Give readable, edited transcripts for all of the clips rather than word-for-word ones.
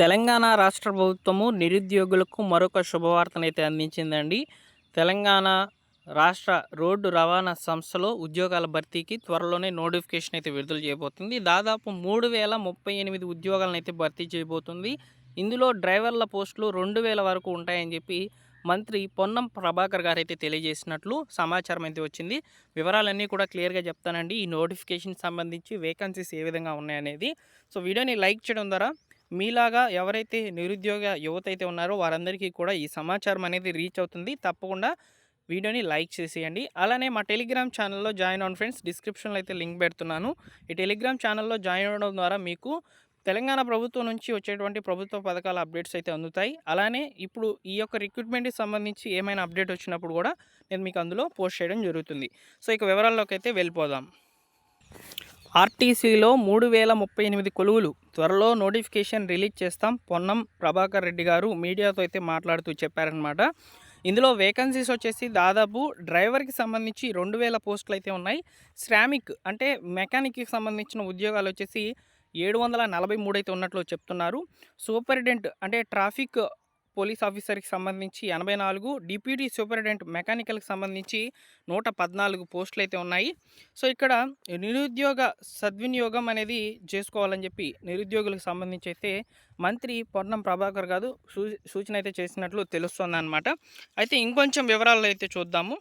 తెలంగాణ రాష్ట్ర ప్రభుత్వము నిరుద్యోగులకు మరొక శుభవార్తనైతే అందించిందండి. తెలంగాణ రాష్ట్ర రోడ్డు రవాణా సంస్థలో ఉద్యోగాల భర్తీకి త్వరలోనే నోటిఫికేషన్ అయితే విడుదల చేయబోతుంది. దాదాపు 3038 ఉద్యోగాలనైతే భర్తీ చేయబోతుంది. ఇందులో డ్రైవర్ల పోస్టులు 2000 వరకు ఉంటాయని చెప్పి మంత్రి పొన్నం ప్రభాకర్ గారు అయితే తెలియజేసినట్లు సమాచారం అయితే వచ్చింది. వివరాలన్నీ కూడా క్లియర్గా చెప్తానండి. ఈ నోటిఫికేషన్ సంబంధించి వేకెన్సీస్ ఏ విధంగా ఉన్నాయనేది. సో వీడియోని లైక్ చేయడం ద్వారా మీలాగా ఎవరైతే నిరుద్యోగ యువత అయితే ఉన్నారో వారందరికీ కూడా ఈ సమాచారం అనేది రీచ్ అవుతుంది. తప్పకుండా వీడియోని లైక్ చేసేయండి. అలానే మా టెలిగ్రామ్ ఛానల్లో జాయిన్ అవ్వండి ఫ్రెండ్స్. డిస్క్రిప్షన్లో అయితే లింక్ పెడుతున్నాను. ఈ టెలిగ్రామ్ ఛానల్లో జాయిన్ అవ్వడం ద్వారా మీకు తెలంగాణ ప్రభుత్వం నుంచి వచ్చేటువంటి ప్రభుత్వ పథకాల అప్డేట్స్ అయితే అందుతాయి. అలానే ఇప్పుడు ఈ యొక్క రిక్రూట్మెంట్కి సంబంధించి ఏమైనా అప్డేట్ వచ్చినప్పుడు కూడా నేను మీకు అందులో పోస్ట్ చేయడం జరుగుతుంది. సో ఇక వివరాల్లోకి అయితే వెళ్ళిపోదాం. ఆర్టీసీలో 3038 కొలువులు త్వరలో నోటిఫికేషన్ రిలీజ్ చేస్తాం. పొన్నం ప్రభాకర్ రెడ్డి గారు మీడియాతో అయితే మాట్లాడుతూ చెప్పారనమాట. ఇందులో వేకెన్సీస్ వచ్చేసి దాదాపు డ్రైవర్కి సంబంధించి 2000 పోస్టులు అయితే ఉన్నాయి. శ్రామిక్ అంటే మెకానిక్కి సంబంధించిన ఉద్యోగాలు వచ్చేసి 743 అయితే ఉన్నట్లు చెప్తున్నారు. సూపరింటెండెంట్ అంటే ట్రాఫిక్ పోలీస్ ఆఫీసర్కి సంబంధించి 84, డిప్యూటీ సూపరింటెండెంట్ మెకానికల్కి సంబంధించి 114 పోస్టులు అయితే ఉన్నాయి. సో ఇక్కడ నిరుద్యోగ సద్వినియోగం అనేది చేసుకోవాలని చెప్పి నిరుద్యోగులకు సంబంధించి అయితే మంత్రి పొన్నం ప్రభాకర్ గారు సూచన అయితే చేసినట్లు తెలుస్తుంది అన్నమాట. అయితే ఇంకొంచెం వివరాలు అయితే చూద్దాము.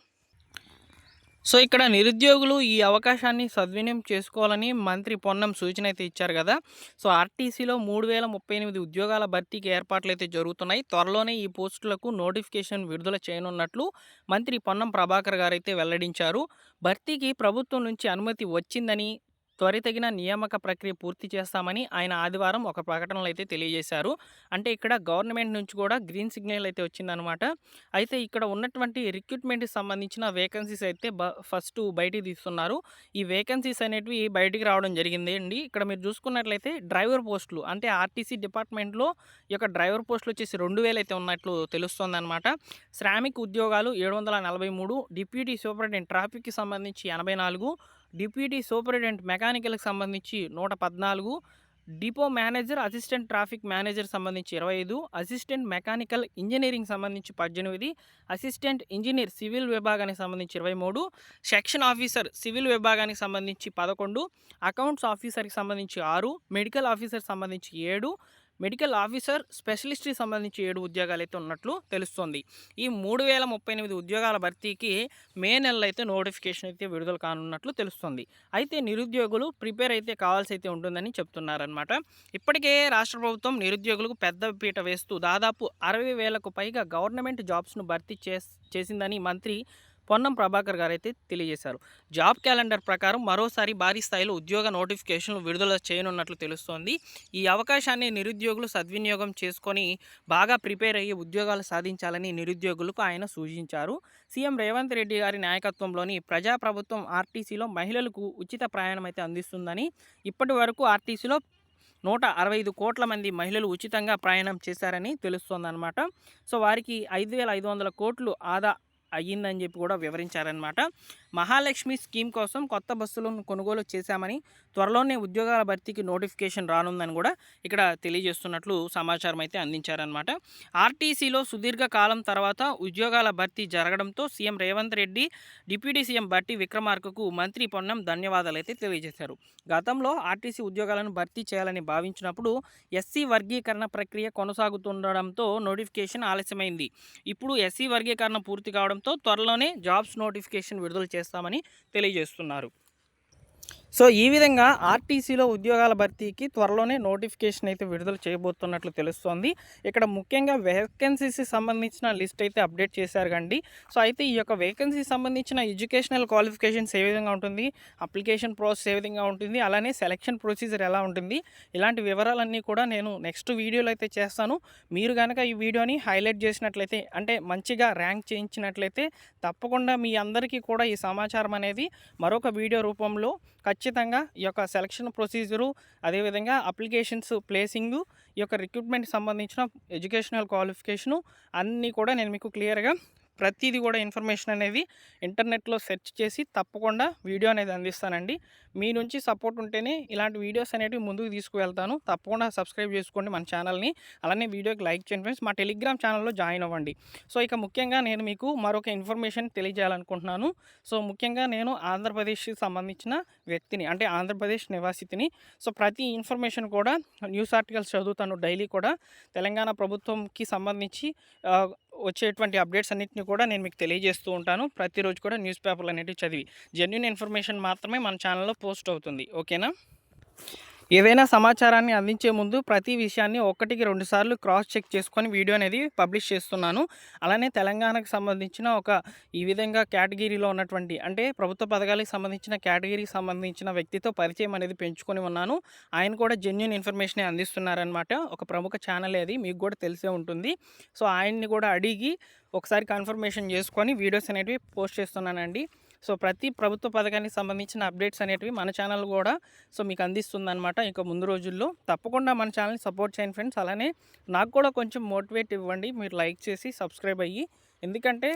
సో ఇక్కడ నిరుద్యోగులు ఈ అవకాశాన్ని సద్వినియోగం చేసుకోవాలని మంత్రి పొన్నం సూచన అయితే ఇచ్చారు కదా. సో ఆర్టీసీలో 3038 ఉద్యోగాల భర్తీకి ఏర్పాట్లు అయితే జరుగుతున్నాయి. త్వరలోనే ఈ పోస్టులకు నోటిఫికేషన్ విడుదల చేయనున్నట్లు మంత్రి పొన్నం ప్రభాకర్ గారు అయితే వెల్లడించారు. భర్తీకి ప్రభుత్వం నుంచి అనుమతి వచ్చిందని, త్వరితగిన నియామక ప్రక్రియ పూర్తి చేస్తామని ఆయన ఆదివారం ఒక ప్రకటనలో అయితే తెలియజేశారు. అంటే ఇక్కడ గవర్నమెంట్ నుంచి కూడా గ్రీన్ సిగ్నల్ అయితే వచ్చిందనమాట. అయితే ఇక్కడ ఉన్నటువంటి రిక్రూట్మెంట్కి సంబంధించిన వేకెన్సీస్ అయితే ఫస్ట్ బయటికి తీస్తున్నారు. ఈ వేకెన్సీస్ అనేటివి బయటికి రావడం జరిగింది అండి. ఇక్కడ మీరు చూసుకున్నట్లయితే డ్రైవర్ పోస్టులు అంటే ఆర్టీసీ డిపార్ట్మెంట్లో ఈ యొక్క డ్రైవర్ పోస్టులు వచ్చేసి 2000 అయితే ఉన్నట్లు తెలుస్తుంది అనమాట. శ్రామిక్ ఉద్యోగాలు 743, డిప్యూటీ సూపరింటెండెంట్ ట్రాఫిక్కి సంబంధించి 84, డిప్యూటీ సూపరింటెండెంట్ మెకానికల్కి సంబంధించి 114, depot manager assistant traffic manager సంబంధించి 25, అసిస్టెంట్ మెకానికల్ ఇంజనీరింగ్ సంబంధించి 18, అసిస్టెంట్ ఇంజనీర్ సివిల్ విభాగానికి సంబంధించి 23, సెక్షన్ ఆఫీసర్ సివిల్ విభాగానికి సంబంధించి 11, అకౌంట్స్ ఆఫీసర్కి సంబంధించి 6, మెడికల్ ఆఫీసర్ సంబంధించి 7, మెడికల్ ఆఫీసర్ స్పెషలిస్ట్కి సంబంధించి 7 ఉద్యోగాలు అయితే ఉన్నట్లు తెలుస్తుంది. ఈ 3038 ఉద్యోగాల భర్తీకి మే నెలలో అయితే నోటిఫికేషన్ అయితే విడుదల కానున్నట్లు తెలుస్తుంది. అయితే నిరుద్యోగులు ప్రిపేర్ అయితే కావాల్సి అయితే ఉంటుందని చెప్తున్నారనమాట. ఇప్పటికే రాష్ట్ర ప్రభుత్వం నిరుద్యోగులకు పెద్ద పీట వేస్తూ దాదాపు 60,000కు పైగా గవర్నమెంట్ జాబ్స్ను భర్తీ చేసిందని మంత్రి పొన్నం ప్రభాకర్ గారు అయితే తెలియజేశారు. జాబ్ క్యాలెండర్ ప్రకారం మరోసారి భారీ స్థాయిలో ఉద్యోగ నోటిఫికేషన్లు విడుదల చేయనున్నట్లు తెలుస్తోంది. ఈ అవకాశాన్ని నిరుద్యోగులు సద్వినియోగం చేసుకొని బాగా ప్రిపేర్ అయ్యి ఉద్యోగాలు సాధించాలని నిరుద్యోగులకు ఆయన సూచించారు. సీఎం రేవంత్ రెడ్డి గారి నాయకత్వంలోని ప్రజాప్రభుత్వం ఆర్టీసీలో మహిళలకు ఉచిత ప్రయాణం అయితే అందిస్తుందని, ఇప్పటి వరకు ఆర్టీసీలో 165 కోట్ల మంది మహిళలు ఉచితంగా ప్రయాణం చేశారని తెలుస్తోందన్నమాట. సో వారికి 5,500 కోట్లు ఆదా అయ్యిందని చెప్పి కూడా వివరించారనమాట. మహాలక్ష్మి స్కీమ్ కోసం కొత్త బస్సులను కొనుగోలు చేశామని, త్వరలోనే ఉద్యోగాల భర్తీకి నోటిఫికేషన్ రానుందని కూడా ఇక్కడ తెలియజేస్తున్నట్లు సమాచారం అయితే అందించారనమాట. ఆర్టీసీలో సుదీర్ఘకాలం తర్వాత ఉద్యోగాల భర్తీ జరగడంతో CM Revanth Reddy, deputy CM బట్టి విక్రమార్కకు మంత్రి పొన్నం ధన్యవాదాలు అయితే తెలియజేశారు. గతంలో ఆర్టీసీ ఉద్యోగాలను భర్తీ చేయాలని భావించినప్పుడు ఎస్సీ వర్గీకరణ ప్రక్రియ కొనసాగుతుండడంతో నోటిఫికేషన్ ఆలస్యమైంది. ఇప్పుడు ఎస్సీ వర్గీకరణ పూర్తి కావడంతో త్వరలోనే జాబ్స్ నోటిఫికేషన్ విడుదల చేస్తామని తెలియజేస్తున్నారు. సో ఈ విధంగా ఆర్టీసీలో ఉద్యోగాల భర్తీకి త్వరలోనే నోటిఫికేషన్ అయితే విడుదల చేయబోతున్నట్లు తెలుస్తోంది. ఇక్కడ ముఖ్యంగా వేకెన్సీస్కి సంబంధించిన లిస్ట్ అయితే అప్డేట్ చేశారు కండి. సో అయితే ఈ యొక్క వేకెన్సీకి సంబంధించిన ఎడ్యుకేషనల్ క్వాలిఫికేషన్స్ ఏ విధంగా ఉంటుంది, అప్లికేషన్ ప్రాసెస్ ఏ విధంగా ఉంటుంది, అలానే సెలక్షన్ ప్రొసీజర్ ఎలా ఉంటుంది, ఇలాంటి వివరాలన్నీ కూడా నేను నెక్స్ట్ వీడియోలో అయితే చేస్తాను. మీరు కనుక ఈ వీడియోని హైలైట్ చేసినట్లయితే అంటే మంచిగా ర్యాంక్ చేయించినట్లయితే తప్పకుండా మీ అందరికీ కూడా ఈ సమాచారం అనేది మరొక వీడియో రూపంలో ఖచ్చితంగా ఈ యొక్క సెలక్షన్ ప్రొసీజరు, అదేవిధంగా అప్లికేషన్స్ ప్లేసింగు, ఈ యొక్క రిక్రూట్మెంట్కి సంబంధించిన ఎడ్యుకేషనల్ క్వాలిఫికేషను అన్నీ కూడా నేను మీకు క్లియర్గా ప్రతిదీ కూడా ఇన్ఫర్మేషన్ అనేది ఇంటర్నెట్లో సెర్చ్ చేసి తప్పకుండా వీడియో అనేది అందిస్తానండి. మీ నుంచి సపోర్ట్ ఉంటేనే ఇలాంటి వీడియోస్ అనేటివి ముందుకు తీసుకువెళ్తాను. తప్పకుండా సబ్స్క్రైబ్ చేసుకోండి మన ఛానల్ని. అలానే వీడియోకి లైక్ చేయండి ఫ్రెండ్స్. మా టెలిగ్రామ్ ఛానల్లో జాయిన్ అవ్వండి. సో ఇక ముఖ్యంగా నేను మీకు మరొక ఇన్ఫర్మేషన్ తెలియజేయాలనుకుంటున్నాను. సో ముఖ్యంగా నేను ఆంధ్రప్రదేశ్కి సంబంధించిన వ్యక్తిని, అంటే ఆంధ్రప్రదేశ్ నివాసితిని. సో ప్రతి ఇన్ఫర్మేషన్ కూడా న్యూస్ ఆర్టికల్స్ చదువుతాను డైలీ కూడా. తెలంగాణ ప్రభుత్వంకి సంబంధించి వచ్చేటువంటి అప్డేట్స్ అన్నింటినీ కూడా నేను మీకు తెలియజేస్తూ ఉంటాను. ప్రతిరోజు కూడా న్యూస్ పేపర్లు అనేటివి చదివి జెన్యూన్ ఇన్ఫర్మేషన్ మాత్రమే మన ఛానల్లో పోస్ట్ అవుతుంది. ఓకేనా? ఏదైనా సమాచారాన్ని అందించే ముందు ప్రతి విషయాన్ని 1-2 సార్లు క్రాస్ చెక్ చేసుకొని వీడియో అనేది పబ్లిష్ చేస్తున్నాను. అలానే తెలంగాణకు సంబంధించిన ఈ విధంగా కేటగిరీలో ఉన్నటువంటి, అంటే ప్రభుత్వ పథకాలకు సంబంధించిన కేటగిరీకి సంబంధించిన వ్యక్తితో పరిచయం అనేది పెంచుకొని ఉన్నాను. ఆయన కూడా జెన్యూన్ ఇన్ఫర్మేషన్ అందిస్తున్నారనమాట. ఒక ప్రముఖ ఛానల్ అది, మీకు కూడా తెలిసే ఉంటుంది. సో ఆయన్ని కూడా అడిగి ఒకసారి కన్ఫర్మేషన్ చేసుకొని వీడియోస్ అనేటివి పోస్ట్ చేస్తున్నానండి. సో ప్రతి ప్రభుత్వ పథకానికి సంబంధించిన అప్డేట్స్ అనేటివి మన ఛానల్ కూడా మీకు అందిస్తుందన్నమాట. ఇక ముందు రోజుల్లో తప్పకుండా మన ఛానల్ని సపోర్ట్ చేయండి ఫ్రెండ్స్. అలానే నాకు కూడా కొంచెం మోటివేట్ ఇవ్వండి, మీరు లైక్ చేసి సబ్స్క్రైబ్ అయ్యి. ఎందుకంటే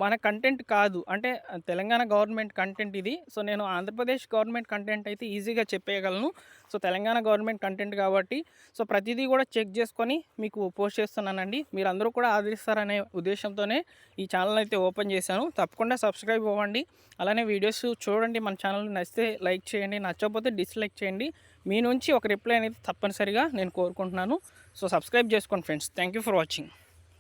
మన కంటెంట్ కాదు, అంటే తెలంగాణ గవర్నమెంట్ కంటెంట్ ఇది. సో నేను ఆంధ్రప్రదేశ్ గవర్నమెంట్ కంటెంట్ అయితే ఈజీగా చెప్పేయగలను. సో తెలంగాణ గవర్నమెంట్ కంటెంట్ కాబట్టి సో ప్రతిదీ కూడా చెక్ చేసుకొని మీకు పోస్ట్ చేస్తున్నానండి. మీరు అందరూ కూడా ఆదరిస్తారనే ఉద్దేశంతోనే ఈ ఛానల్ అయితే ఓపెన్ చేశాను. తప్పకుండా సబ్స్క్రైబ్ అవ్వండి. అలానే వీడియోస్ చూడండి. మన ఛానల్ నచ్చితే లైక్ చేయండి, నచ్చకపోతే డిస్లైక్ చేయండి. మీ నుంచి ఒక రిప్లై అనేది తప్పనిసరిగా నేను కోరుకుంటున్నాను. సో సబ్స్క్రైబ్ చేసుకోండి friends. Thank you for watching.